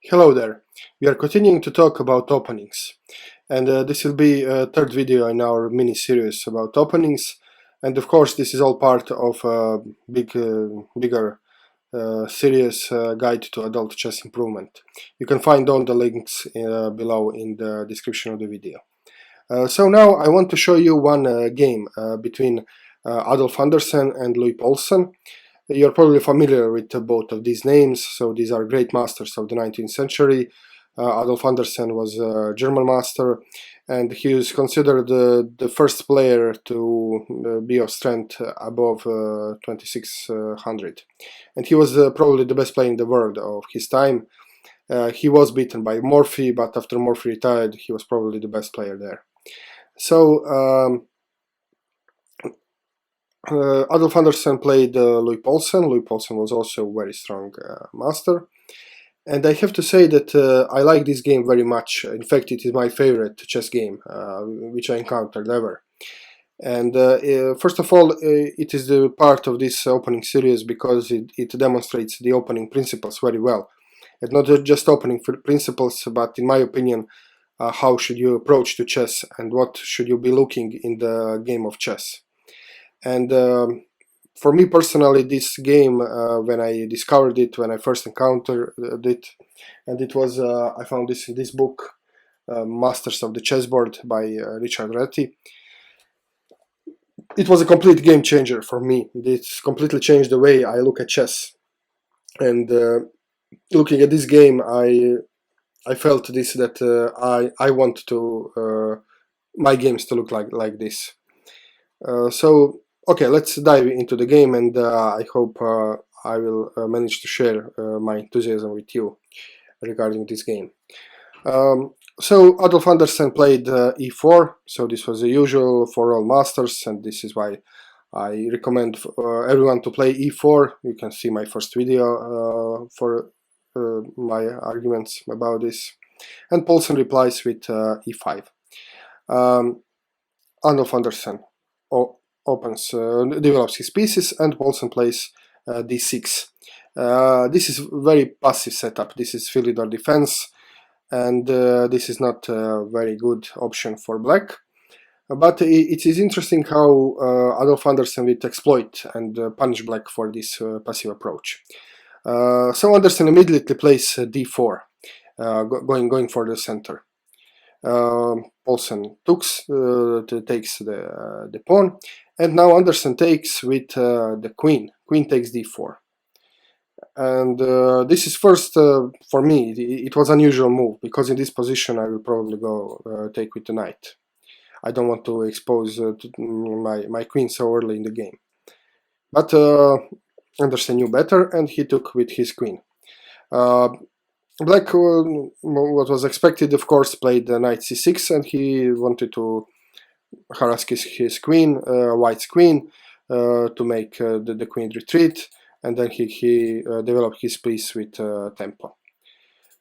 Hello there. We are continuing to talk about openings, and this will be a third video in our mini series about openings. And of course, this is all part of a bigger series guide to adult chess improvement. You can find all the links below in the description of the video. So now I want to show you one game between Adolf Anderssen and Louis Paulsen. You're probably familiar with both of these names, so these are great masters of the 19th century. Adolf Anderssen was a German master, and he is considered the first player to be of strength above 2600. And he was probably the best player in the world of his time. He was beaten by Morphy, but after Morphy retired, he was probably the best player there. So Adolf Anderssen played Louis Paulsen. Louis Paulsen was also a very strong master. And I have to say that I like this game very much. In fact, it is my favorite chess game which I encountered ever. And first of all, it is the part of this opening series because it demonstrates the opening principles very well. And not just opening principles, but in my opinion, how should you approach to chess and what should you be looking in the game of chess. And for me personally, this game, when I discovered it, when I first encountered it, and it was, I found this in this book, Masters of the Chessboard by Richard Reti. It was a complete game changer for me. It completely changed the way I look at chess. And looking at this game, I felt this that I want to my games to look like this. So okay, let's dive into the game, and I hope I will manage to share my enthusiasm with you regarding this game. So Adolf Anderssen played e4, so this was the usual for all masters, and this is why I recommend everyone to play e4. You can see my first video for my arguments about this. And Paulsen replies with e5. Adolf Anderssen develops his pieces, and Paulsen plays d6. This is very passive setup. This is Philidor defense, and this is not a very good option for black. But it is interesting how Adolf Anderssen will exploit and punish black for this passive approach. So Anderssen immediately plays d4, going for the center. Paulsen takes the pawn, and now Anderssen takes with the queen. Queen takes d4. And this is first, for me, it was an unusual move, because in this position I will probably go take with the knight. I don't want to expose my queen so early in the game. But Anderssen knew better, and he took with his queen. Black, what was expected, of course, played knight c6, and he wanted to harass his queen, white's queen, to make the queen retreat, and then he developed his piece with tempo.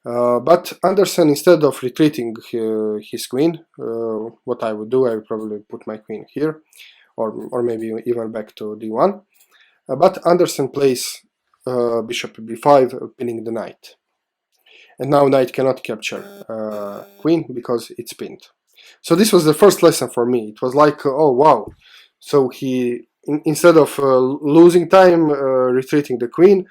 But Anderssen, instead of retreating his queen, what I would do, I would probably put my queen here, or maybe even back to d1. But Anderssen plays bishop b5, pinning the knight. And now knight cannot capture queen because it's pinned. So this was the first lesson for me. It was like, oh wow. So he, instead of losing time retreating the queen,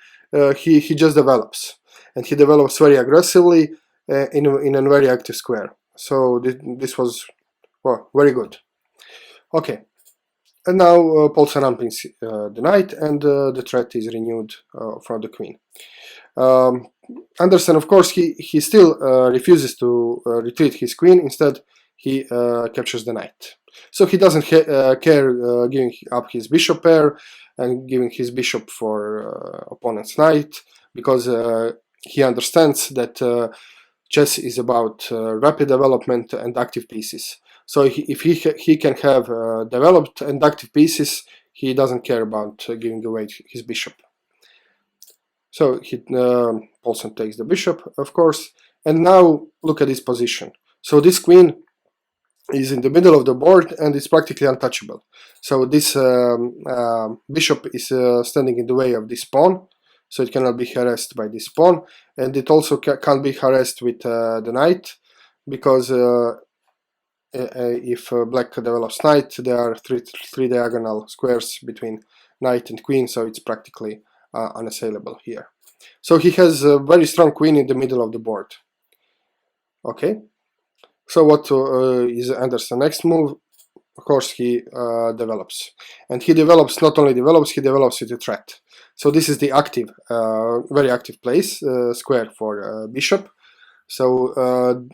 he just develops. And he develops very aggressively in a very active square. So this was, well, very good. Okay. And now Paulsen unpins the knight, and the threat is renewed from the queen. Anderssen, of course, he still refuses to retreat his queen. Instead, he captures the knight. So he doesn't care giving up his bishop pair and giving his bishop for opponent's knight, because he understands that chess is about rapid development and active pieces. So if he can have developed and active pieces, he doesn't care about giving away his bishop. So Paulsen takes the bishop, of course, and now look at this position. So this queen is in the middle of the board and it's practically untouchable. So this bishop is standing in the way of this pawn, so it cannot be harassed by this pawn, and it also can't be harassed with the knight, because if black develops knight, there are three diagonal squares between knight and queen, so it's practically unassailable here. So he has a very strong queen in the middle of the board. Okay, so what is Anderssen's next move? Of course, he develops, and he develops, not only develops, he develops with a threat. So this is the active, very active place, square for bishop. So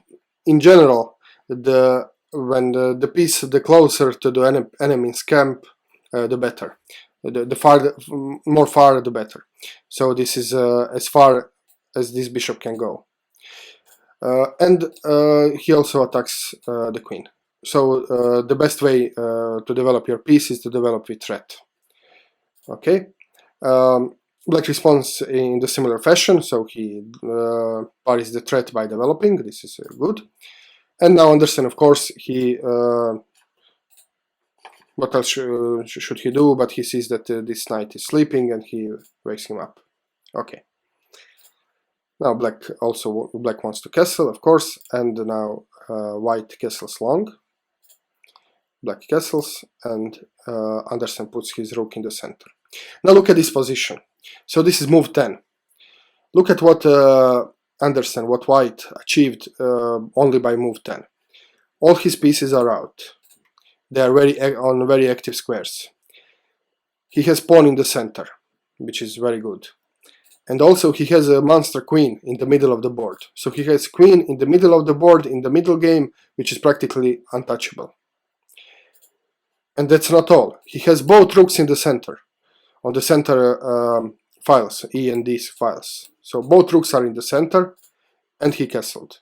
in general, when the piece, the closer to the enemy's camp, the better. The more far, the better. So this is as far as this bishop can go. And he also attacks the queen. So the best way to develop your piece is to develop with threat. Okay. Black responds in the similar fashion, so he parries the threat by developing. This is good. And now Anderssen, of course, he what else should he do? But he sees that this knight is sleeping, and he wakes him up. Okay. Now black wants to castle, of course, and now white castles long. Black castles, and Anderssen puts his rook in the center. Now look at this position. So this is move 10. Look at what Anderssen, what white achieved only by move 10. All his pieces are out. They are on very active squares. He has pawn in the center, which is very good. And also he has a monster queen in the middle of the board. So he has queen in the middle of the board, in the middle game, which is practically untouchable. And that's not all. He has both rooks in the center, on the center files, E and D files. So both rooks are in the center, and he castled.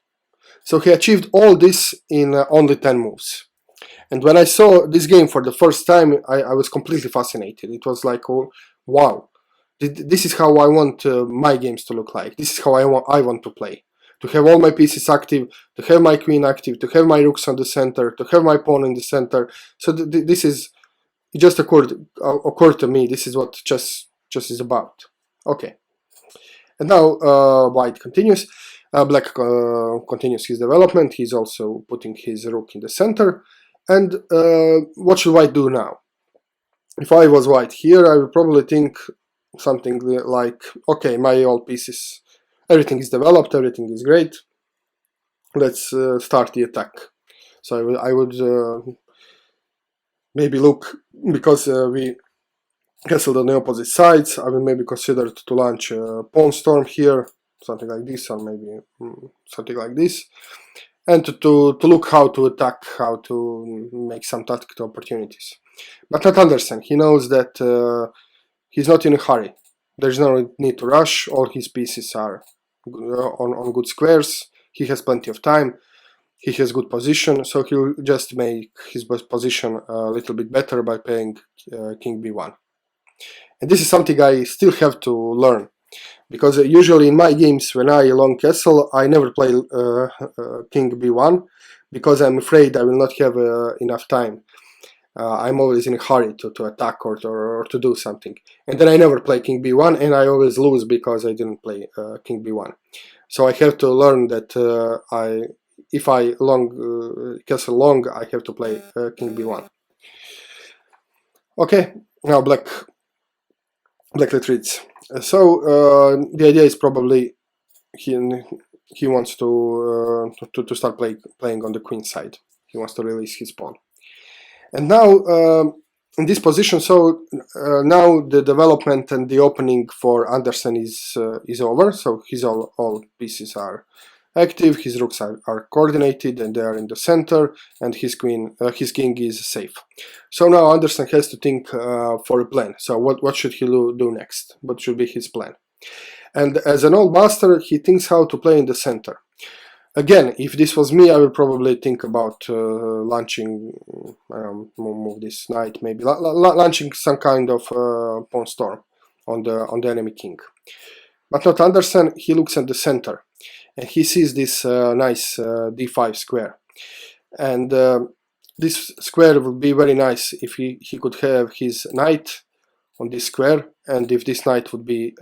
So he achieved all this in only 10 moves. And when I saw this game for the first time, I was completely fascinated. It was like, oh, wow, this is how I want my games to look like. This is how I want to play. To have all my pieces active, to have my queen active, to have my rooks on the center, to have my pawn in the center. So this is, it just occurred to me, this is what chess is about. Okay. And now white continues. Black continues his development. He's also putting his rook in the center. And what should white do now? If I was white here, I would probably think something like, okay, my all pieces, everything is developed, everything is great. Let's start the attack. So I would maybe look, because we castled on the opposite sides, I will maybe consider to launch a pawn storm here, something like this, or maybe something like this. And to look how to attack, how to make some tactical opportunities. But not Anderssen. He knows that he's not in a hurry. There's no need to rush. All his pieces are on good squares. He has plenty of time. He has good position, so he'll just make his position a little bit better by playing king b1. And this is something I still have to learn. Because usually in my games, when I long castle, I never play king b1, because I'm afraid I will not have enough time. I'm always in a hurry to attack or to do something. And then I never play king b1, and I always lose because I didn't play king b1. So I have to learn that if I castle long, I have to play king b1. Okay, now black retreats. So the idea is probably he wants to start playing on the queen side. He wants to release his pawn. And now in this position, so now the development and the opening for Anderssen is over. So his all pieces are active, his rooks are coordinated, and they are in the center, and his king is safe. So now Anderssen has to think for a plan. So what should he do next? What should be his plan? And as an old master, he thinks how to play in the center. Again, if this was me, I would probably think about launching, move this knight, maybe launching some kind of pawn storm on the enemy king. But not Anderssen. He looks at the center, and he sees this nice d5 square. And this square would be very nice if he could have his knight on this square, and if this knight would be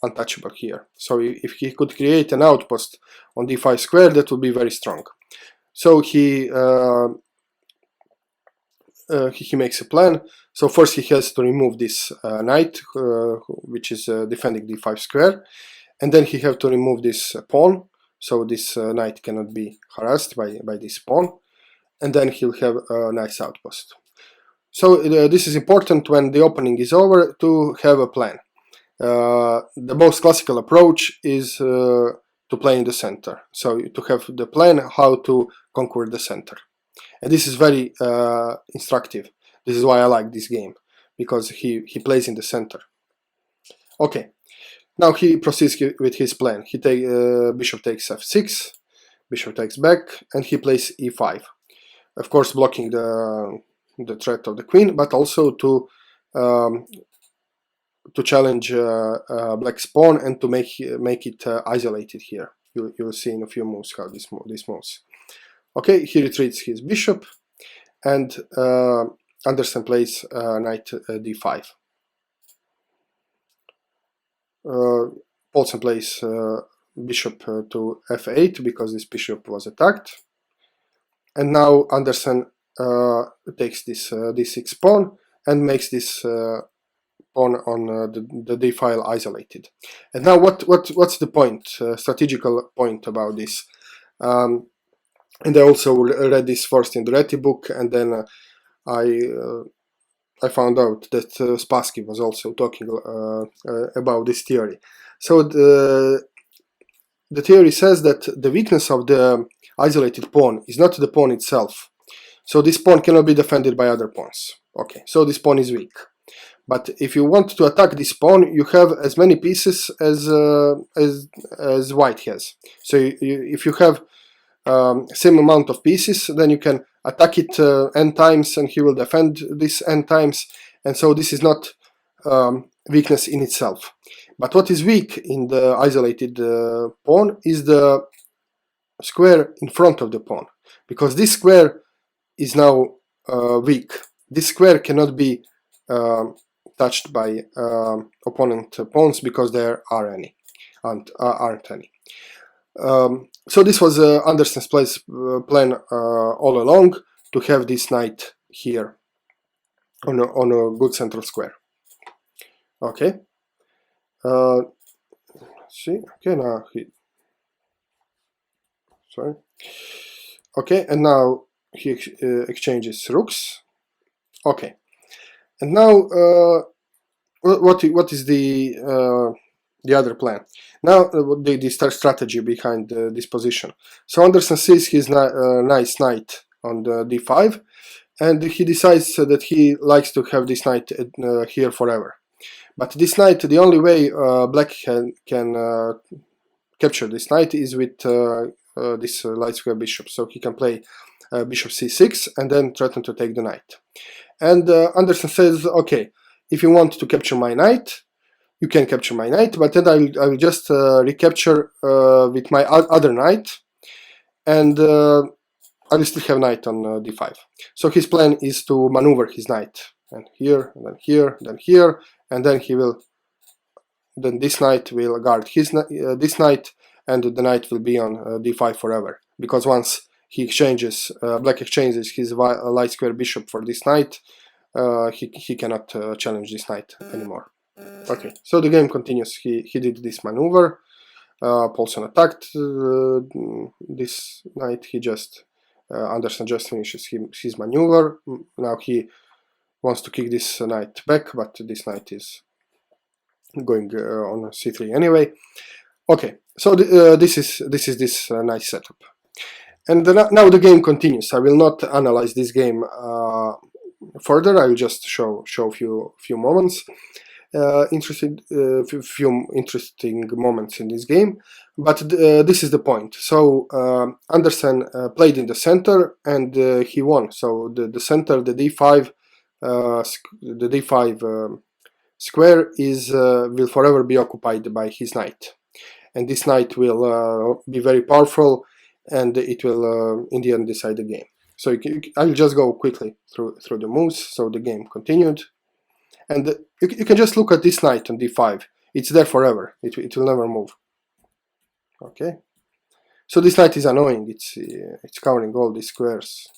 untouchable here. So if he could create an outpost on d5 square, that would be very strong. So he makes a plan. So first he has to remove this knight, which is defending d5 square, and then he have to remove this pawn, so this knight cannot be harassed by this pawn, and then he'll have a nice outpost. So this is important when the opening is over, to have a plan. The most classical approach is to play in the center, so to have the plan how to conquer the center. And this is very instructive. This is why I like this game, because he plays in the center. Okay, now he proceeds with his plan. He bishop takes f6, bishop takes back, and he plays e5. Of course, blocking the threat of the queen, but also to challenge black's pawn and to make it isolated here. You'll see in a few moves how this moves. Okay, he retreats his bishop, and Anderssen plays knight d5. Paulsen plays bishop to f8 because this bishop was attacked, and now Anderssen takes this d6 pawn and makes this pawn on the d file isolated. And now what's the point, strategical point about this? And I also read this first in the Reti book, and then I found out that Spassky was also talking about this theory. So the theory says that the weakness of the isolated pawn is not the pawn itself. So this pawn cannot be defended by other pawns. Okay, so this pawn is weak. But if you want to attack this pawn, you have as many pieces as white has. So if you have same amount of pieces, then you can attack it n times, and he will defend this n times. And so this is not weakness in itself. But what is weak in the isolated pawn is the square in front of the pawn, because this square is now weak. This square cannot be touched by opponent pawns because there aren't any. So this was Anderssen's plan all along, to have this knight here on a good central square. Okay. Let's see. Okay, now Okay, and now he exchanges rooks. Okay, and now what is the other plan? Now the strategy behind this position. So Anderssen sees his nice knight on the d5, and he decides that he likes to have this knight here forever. But this knight, the only way black can capture this knight is with this light square bishop. So he can play bishop c6 and then threaten to take the knight. And Anderssen says, okay, if you want to capture my knight, you can capture my knight, but then I will just recapture with my other knight, and I will still have knight on d5. So his plan is to maneuver his knight, and here, and then here, then here, and then then this knight will guard this knight, and the knight will be on d5 forever. Because once he exchanges, black exchanges his light square bishop for this knight, he cannot challenge this knight anymore. Okay, so the game continues. He did this maneuver. Paulsen attacked this knight. Anderssen just finishes his maneuver. Now he wants to kick this knight back, but this knight is going on c3 anyway. Okay, so this is this nice setup. And now the game continues. I will not analyze this game further. I will just show few moments. Few interesting moments in this game, but this is the point. So Anderssen played in the center, and he won. So the center, the d5 square will forever be occupied by his knight, and this knight will be very powerful, and it will in the end decide the game. So I'll just go quickly through the moves. So the game continued. And you can just look at this knight on d5. it's there forever. It will never move. Okay, so this knight is annoying. It's covering all these squares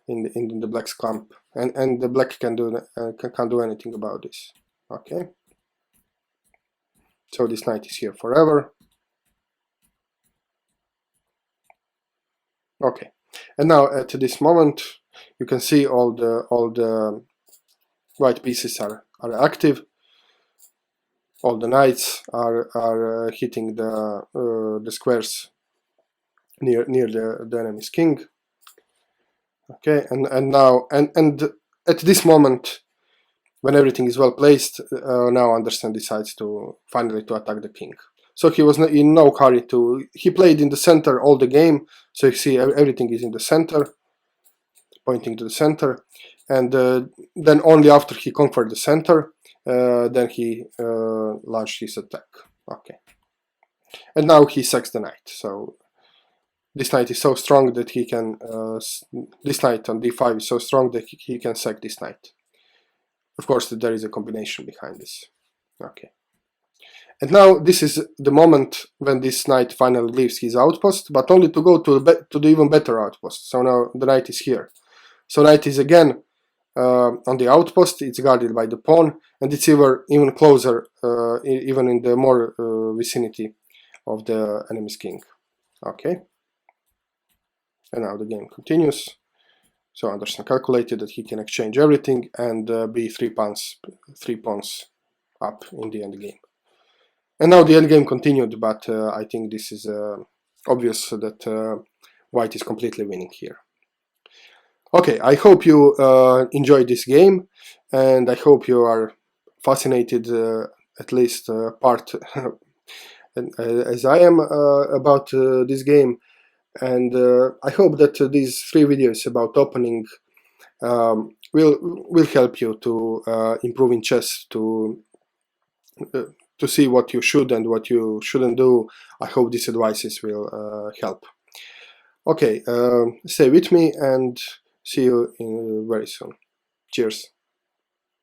in the black's camp, and the black can't do anything about this. Okay, so this knight is here forever. Okay, and now at this moment you can see all the white pieces are active. All the knights are hitting the squares near the enemy's king. Okay, and now at this moment, when everything is well placed, now Anderssen decides to finally attack the king. So he was in no hurry to. He played in the center all the game, so you see everything is in the center, pointing to the center, and then only after he conquered the center, then he launched his attack. Okay, and now he sacks the knight. So this knight is so strong that he can. This knight on d5 is so strong that he can sack this knight. Of course, there is a combination behind this. Okay. And now this is the moment when this knight finally leaves his outpost, but only to go to the even better outpost. So now the knight is here. So knight is again on the outpost. It's guarded by the pawn, and it's even closer, even in the more vicinity of the enemy's king. Okay. And now the game continues. So Anderssen calculated that he can exchange everything and be three pawns up in the end game. And now the end game continued, but I think this is obvious that white is completely winning here. Okay, I hope you enjoyed this game, and I hope you are fascinated, at least part, as I am about this game. And I hope that these 3 videos about opening will help you to improve in chess, to see what you should and what you shouldn't do. I hope these advices will help. Okay, stay with me and see you very soon. Cheers.